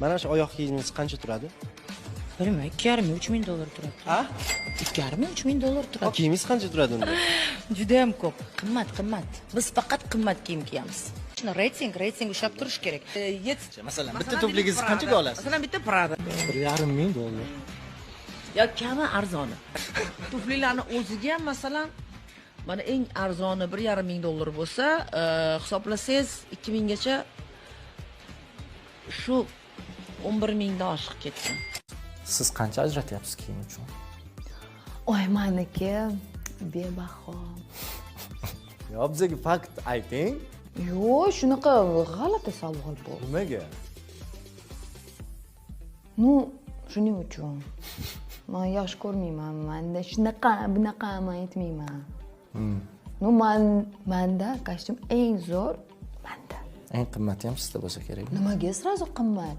Mana shu oyoq kiyimingiz qancha turadi? Bilmayman, 2,5-3 dollar turadi. Ha? 2,5-3 dollar turadi. Kiyimingiz qancha turadi unda? Juda ham ko'p. Qimmat. Biz faqat qimmat kiyim kiyamiz. Shuni reyting ushlab turish kerak. Masalan, bitta to'pligingizni qanchaga olasiz? Masalan, bitta Prada. $1,500. Yo, kami arzoni. Tuflilarni o'ziga ham masalan mana eng arzoni $1,500 bo'lsa, hisoblasangiz 2000 gacha shu 11,000 dan oshiq ketgan. Siz qancha ajratyapsiz kiyim uchun? Oy, meniki bebaho. Yo, bizga fakt ayting. Yo'q, shunaqa g'alati savol bu. Nimaga? Nu, shuning uchun. Men yosh ko'rmayman, menda bunaqa aytmayman. Nu, menda kostyum eng zo'r menda. Eng qimmati ham sizda bo'lsa kerak. Nimaga sразу qimmat?